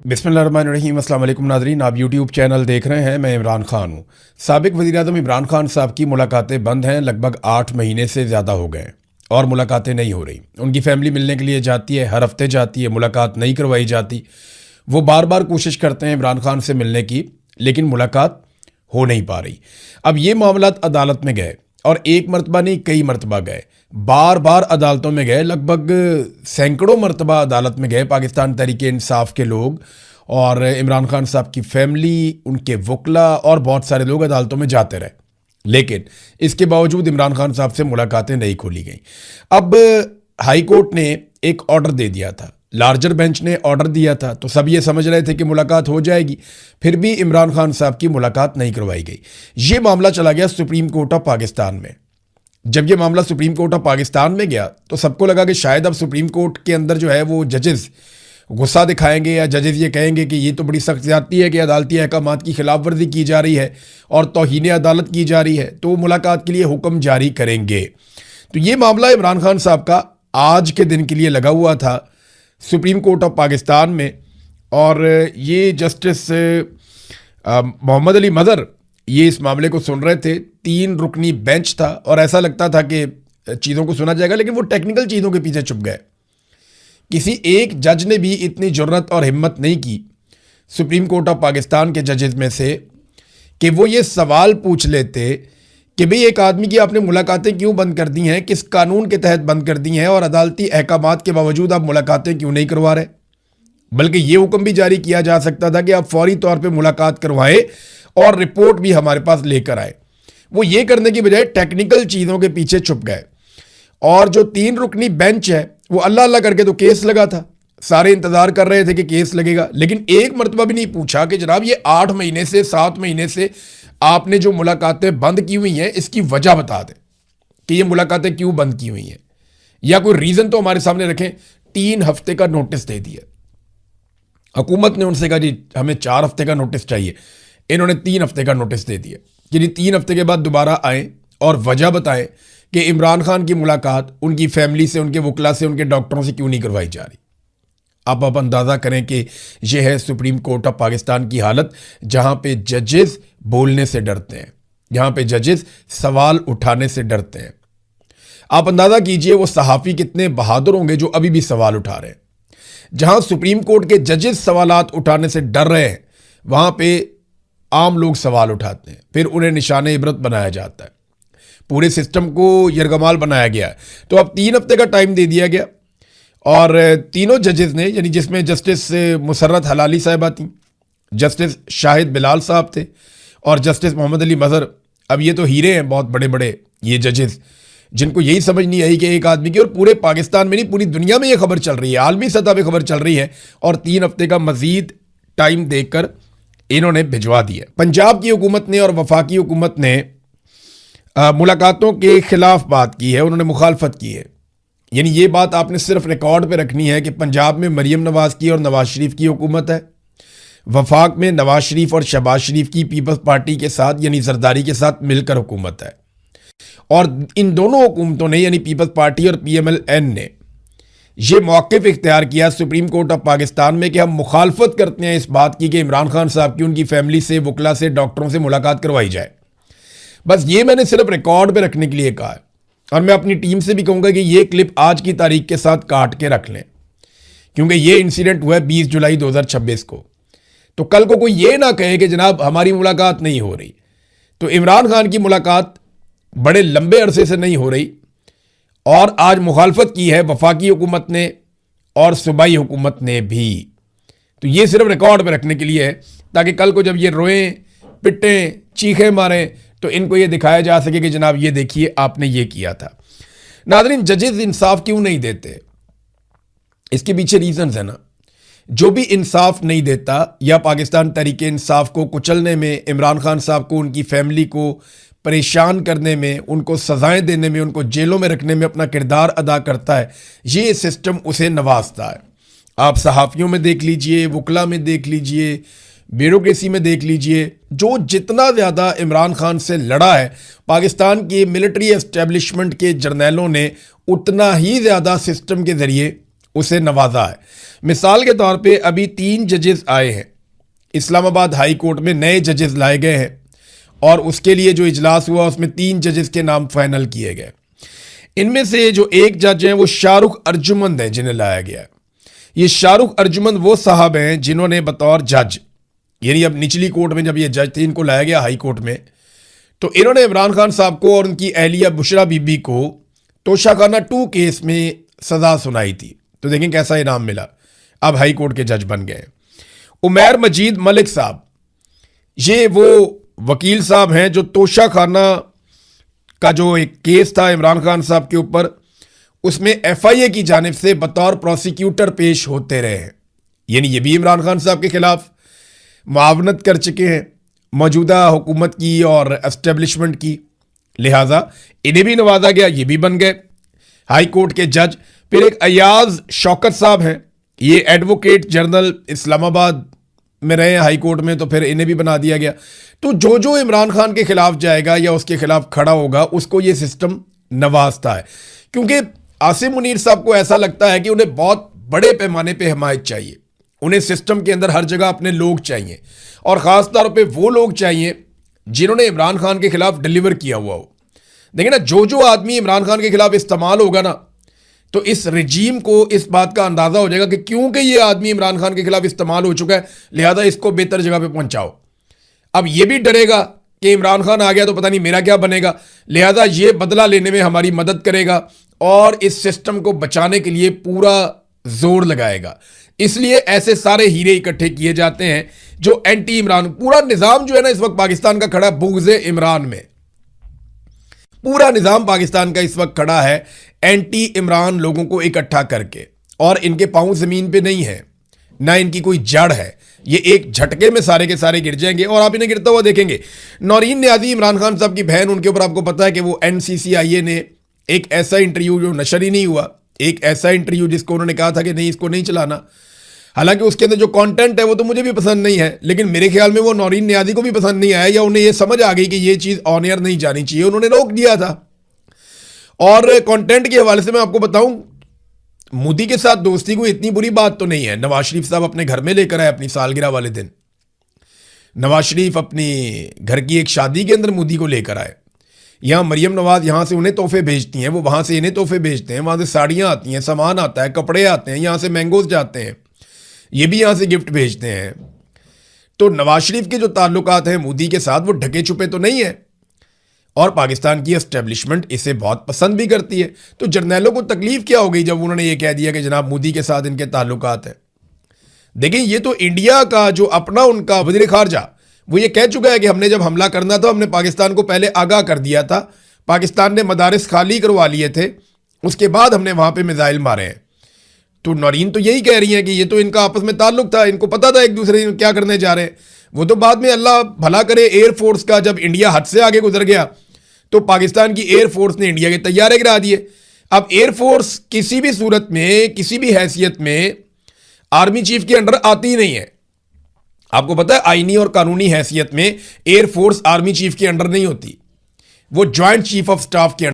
बिस्मिल्लाहिर्रहमानिर्रहीम। अस्सलाम वालेकुम नाज़रीन, आप यूट्यूब चैनल देख रहे हैं। मैं इमरान खान हूँ। साबिक़ वज़ीर-ए-आज़म इमरान खान साहब की मुलाकातें बंद हैं, लगभग 8 महीने से ज़्यादा हो गए और मुलाकातें नहीं हो रही। उनकी फैमिली मिलने के लिए जाती है, हर हफ्ते जाती है, मुलाकात नहीं करवाई जाती। वो बार बार कोशिश करते हैं इमरान खान से मिलने की, लेकिन मुलाकात हो नहीं पा रही। अब ये मामला अदालत में गए और एक मरतबा नहीं, कई मरतबा गए, बार बार अदालतों में गए, लगभग सैकड़ों मरतबा अदालत में गए पाकिस्तान तहरीक-ए-इंसाफ के लोग और इमरान खान साहब की फैमिली, उनके वकला और बहुत सारे लोग अदालतों में जाते रहे, लेकिन इसके बावजूद इमरान खान साहब से मुलाकातें नहीं खोली गई। अब हाई कोर्ट ने एक ऑर्डर दे दिया था, लार्जर बेंच ने ऑर्डर दिया था, तो सब ये समझ रहे थे कि मुलाकात हो जाएगी, फिर भी इमरान खान साहब की मुलाकात नहीं करवाई गई। ये मामला चला गया सुप्रीम कोर्ट ऑफ पाकिस्तान में। जब ये मामला सुप्रीम कोर्ट ऑफ पाकिस्तान में गया तो सबको लगा कि शायद अब सुप्रीम कोर्ट के अंदर जो है वो जजेस गुस्सा दिखाएंगे या जजेस ये कहेंगे कि ये तो बड़ी सख्त ज़्यादती है कि अदालती अहकामात की खिलाफ वर्जी की जा रही है और तौहीन अदालत की जा रही है, तो वो मुलाकात के लिए हुक्म जारी करेंगे। तो ये मामला इमरान खान साहब का आज के दिन के लिए लगा हुआ था सुप्रीम कोर्ट ऑफ पाकिस्तान में, और ये जस्टिस मोहम्मद अली मज़हर ये इस मामले को सुन रहे थे। 3 रुकनी बेंच था और ऐसा लगता था कि चीज़ों को सुना जाएगा, लेकिन वो टेक्निकल चीज़ों के पीछे छुप गए। किसी एक जज ने भी इतनी जुर्रत और हिम्मत नहीं की सुप्रीम कोर्ट ऑफ पाकिस्तान के जजेस में से कि वो ये सवाल पूछ लेते कि भाई एक आदमी की आपने मुलाकातें क्यों बंद कर दी हैं, किस कानून के तहत बंद कर दी हैं, और अदालती अहकामात के बावजूद आप मुलाकातें क्यों नहीं करवा रहे। बल्कि ये हुक्म भी जारी किया जा सकता था कि आप फौरी तौर पे मुलाकात करवाएं और रिपोर्ट भी हमारे पास लेकर आए। वो ये करने की बजाय टेक्निकल चीज़ों के पीछे छुप गए, और जो 3 रुकनी बेंच है वो अल्लाह अल्लाह करके तो केस लगा था। सारे इंतजार कर रहे थे कि केस लगेगा, लेकिन एक मरतबा भी नहीं पूछा कि जनाब ये 8 महीने से 7 महीने से आपने जो मुलाकातें बंद की हुई हैं इसकी वजह बता दें कि ये मुलाकातें क्यों बंद की हुई हैं, या कोई रीज़न तो हमारे सामने रखें। 3 हफ्ते का नोटिस दे दिया हुकूमत ने, उनसे कहा जी हमें 4 हफ्ते का नोटिस चाहिए, इन्होंने 3 हफ्ते का नोटिस दे दिया कि जी 3 हफ्ते के बाद दोबारा आएँ और वजह बताएं कि इमरान खान की मुलाकात उनकी फैमिली से, उनके वकला से, उनके डॉक्टरों से क्यों नहीं करवाई जा रही। आप अंदाज़ा करें कि यह है सुप्रीम कोर्ट ऑफ पाकिस्तान की हालत, जहाँ पे जजेस बोलने से डरते हैं, जहाँ पे जजेस सवाल उठाने से डरते हैं। आप अंदाज़ा कीजिए वो सहाफ़ी कितने बहादुर होंगे जो अभी भी सवाल उठा रहे हैं। जहाँ सुप्रीम कोर्ट के जजेस सवालात उठाने से डर रहे हैं, वहाँ पे आम लोग सवाल उठाते हैं, फिर उन्हें निशान इबरत बनाया जाता है, पूरे सिस्टम को यरगमाल बनाया गया है। तो अब 3 हफ्ते का टाइम दे दिया गया, और तीनों जजेस ने, यानी जिसमें जस्टिस मुसर्रत हलाली साहिबा थी, जस्टिस शाहिद बिलाल साहब थे और जस्टिस मोहम्मद अली मज़हर। अब ये तो हीरे हैं बहुत बड़े बड़े ये जजेस, जिनको यही समझ नहीं आई कि एक आदमी की, और पूरे पाकिस्तान में नहीं पूरी दुनिया में ये खबर चल रही है, आलमी सतह पर खबर चल रही है, और 3 हफ्ते का मजीद टाइम देकर इन्होंने भिजवा दिया। पंजाब की हुकूमत ने और वफाकी हुकूमत ने मुलाकातों के खिलाफ बात की है, उन्होंने मुखालफत की है। यानी ये बात आपने सिर्फ रिकॉर्ड पे रखनी है कि पंजाब में मरीम नवाज़ की और नवाज शरीफ की हुकूमत है, वफाक में नवाज शरीफ और शहबाज शरीफ की पीपल्स पार्टी के साथ यानी जरदारी के साथ मिलकर हुकूमत है, और इन दोनों हुकूमतों ने यानी पीपल्स पार्टी और PMLN ने यह मौक़िफ़ इख्तियार किया सुप्रीम कोर्ट ऑफ पाकिस्तान में कि हम मुखालफत करते हैं इस बात की कि इमरान खान साहब की उनकी फैमिली से, वकला से, डॉक्टरों से मुलाकात करवाई जाए। बस ये मैंने सिर्फ रिकॉर्ड पे रखने के लिए कहा है, और मैं अपनी टीम से भी कहूँगा कि ये क्लिप आज की तारीख के साथ काट के रख लें, क्योंकि ये इंसिडेंट हुआ है 20 जुलाई 2026 को। तो कल को कोई ये ना कहे कि जनाब हमारी मुलाकात नहीं हो रही। तो इमरान खान की मुलाकात बड़े लंबे अरसे से नहीं हो रही, और आज मुखालफत की है वफाकी हुकूमत ने और सूबाई हुकूमत ने भी। तो ये सिर्फ रिकॉर्ड पे रखने के लिए है, ताकि कल को जब ये रोएं, पिटें, चीखें मारें, तो इनको ये दिखाया जा सके कि जनाब ये देखिए आपने ये किया था। नाज़रीन, जजेस इंसाफ क्यों नहीं देते, इसके पीछे रीजंस है ना। जो भी इंसाफ नहीं देता या पाकिस्तान तहरीक-ए-इंसाफ को कुचलने में, इमरान खान साहब को, उनकी फैमिली को परेशान करने में, उनको सजाएं देने में, उनको जेलों में रखने में अपना किरदार अदा करता है, ये सिस्टम उसे नवाजता है। आप सहाफ़ियों में देख लीजिए, वकला में देख लीजिए, ब्यूरोक्रेसी में देख लीजिए, जो जितना ज़्यादा इमरान खान से लड़ा है पाकिस्तान के मिलिट्री एस्टेब्लिशमेंट के जर्नैलों ने, उतना ही ज़्यादा सिस्टम के ज़रिए उसे नवाजा है। मिसाल के तौर पे अभी 3 जजेस आए हैं, इस्लामाबाद हाई कोर्ट में नए जजेस लाए गए हैं और उसके लिए जो इजलास हुआ उसमें 3 जजेस के नाम फाइनल किए गए। इनमें से जो एक जज हैं वो शाहरुख अर्जुमंद हैं जिन्हें लाया गया है। ये शाहरुख अर्जुमंद वो साहब हैं जिन्होंने बतौर जज, यानी अब निचली कोर्ट में जब ये जज थे इनको लाया गया हाई कोर्ट में, तो इन्होंने इमरान खान साहब को और उनकी अहलिया बुशरा बीबी को तोशाखाना 2 केस में सजा सुनाई थी। तो देखें कैसा इनाम मिला, अब हाई कोर्ट के जज बन गए। उमैर मजीद मलिक साहब, ये वो वकील साहब हैं जो तोशाखाना का जो एक केस था इमरान खान साहब के ऊपर, उसमें एफआईए की जानिब से बतौर प्रोसिक्यूटर पेश होते रहे हैं। यानी ये भी इमरान खान साहब के खिलाफ मुआवनत कर चुके हैं मौजूदा हुकूमत की और एस्टेब्लिशमेंट की, लिहाजा इन्हें भी नवाजा गया, ये भी बन गए हाई कोर्ट के जज। फिर एक अयाज शौकत साहब हैं, ये एडवोकेट जनरल इस्लामाबाद में रहे हाई कोर्ट में, तो फिर इन्हें भी बना दिया गया। तो जो जो इमरान खान के खिलाफ जाएगा या उसके खिलाफ खड़ा होगा उसको ये सिस्टम नवाजता है, क्योंकि आसिम मुनीर साहब को ऐसा लगता है कि उन्हें बहुत बड़े पैमाने पे हिमायत चाहिए, उन्हें सिस्टम के अंदर हर जगह अपने लोग चाहिए और ख़ास तौर पे वो लोग चाहिए जिन्होंने इमरान खान के खिलाफ डिलीवर किया हुआ हो। देखिए ना, जो जो आदमी इमरान खान के खिलाफ इस्तेमाल होगा ना, तो इस रजीम को इस बात का अंदाजा हो जाएगा कि क्योंकि ये आदमी इमरान खान के खिलाफ इस्तेमाल हो चुका है, लिहाजा इसको बेहतर जगह पे पहुंचाओ। अब ये भी डरेगा कि इमरान खान आ गया तो पता नहीं मेरा क्या बनेगा, लिहाजा ये बदला लेने में हमारी मदद करेगा और इस सिस्टम को बचाने के लिए पूरा जोर लगाएगा। इसलिए ऐसे सारे हीरे इकट्ठे किए जाते हैं जो एंटी इमरान, पूरा निजाम जो है ना इस वक्त पाकिस्तान का खड़ा बुग़्ज़े इमरान में, पूरा निजाम पाकिस्तान का इस वक्त खड़ा है एंटी इमरान लोगों को इकट्ठा करके, और इनके पांव जमीन पे नहीं है, ना इनकी कोई जड़ है। ये एक झटके में सारे के सारे गिर जाएंगे और आप इन्हें गिरता हुआ देखेंगे। नौरीन नियाज़ी इमरान खान साहब की बहन, उनके ऊपर आपको पता है कि वो NCCIA ने एक ऐसा इंटरव्यू जो नशर ही नहीं हुआ, एक ऐसा इंटरव्यू जिसको उन्होंने कहा था कि नहीं इसको नहीं चलाना, हालांकि उसके अंदर जो कंटेंट है वो तो मुझे भी पसंद नहीं है, लेकिन मेरे ख्याल में वो नौरीन नियाज़ी को भी पसंद नहीं आया, या उन्हें ये समझ आ गई कि ये चीज़ ऑन एयर नहीं जानी चाहिए, उन्होंने रोक दिया था। और कंटेंट के हवाले से मैं आपको बताऊं, मोदी के साथ दोस्ती को इतनी बुरी बात तो नहीं है। नवाज शरीफ साहब अपने घर में लेकर आए अपनी सालगिरह वाले दिन, नवाज शरीफ अपनी घर की एक शादी के अंदर मोदी को लेकर आए। यहाँ मरियम नवाज यहाँ से उन्हें तोहफे भेजती हैं, वो वहाँ से इन्हें तोहफे भेजते हैं, वहाँ से साड़ियाँ आती हैं, सामान आता है, कपड़े आते हैं, यहाँ से मैंगोज जाते हैं, ये भी यहाँ से गिफ्ट भेजते हैं। तो नवाज शरीफ के जो ताल्लुकात हैं मोदी के साथ वो ढके छुपे तो नहीं है, और पाकिस्तान की एस्टेब्लिशमेंट इसे बहुत पसंद भी करती है। तो जर्नैलों को तकलीफ क्या हो गई जब उन्होंने ये कह दिया कि जनाब मोदी के साथ इनके ताल्लुकात हैं। देखिए, ये तो इंडिया का जो अपना उनका वज़ीर ख़ारजा, वो ये कह चुका है कि हमने जब हमला करना था हमने पाकिस्तान को पहले आगाह कर दिया था, पाकिस्तान ने मदारिस खाली करवा लिए थे, उसके बाद हमने वहाँ पर मिसाइल मारे हैं। तो नौरीन तो यही कह रही हैं कि ये तो इनका आपस में ताल्लुक था, इनको पता था एक दूसरे क्या करने जा रहे हैं। वो तो बाद में अल्लाह भला करे एयरफोर्स का जब इंडिया हद से आगे गुजर गया तो पाकिस्तान की एयरफोर्स ने इंडिया के तैयारे गिरा दिए। अब एयरफोर्स किसी भी सूरत में, किसी भी हैसियत में आर्मी चीफ के अंडर आती ही नहीं है। आपको पता है आईनी और कानूनी हैसियत में एयरफोर्स आर्मी चीफ के अंडर नहीं होती, वो ज्वाइंट चीफ ऑफ स्टाफ के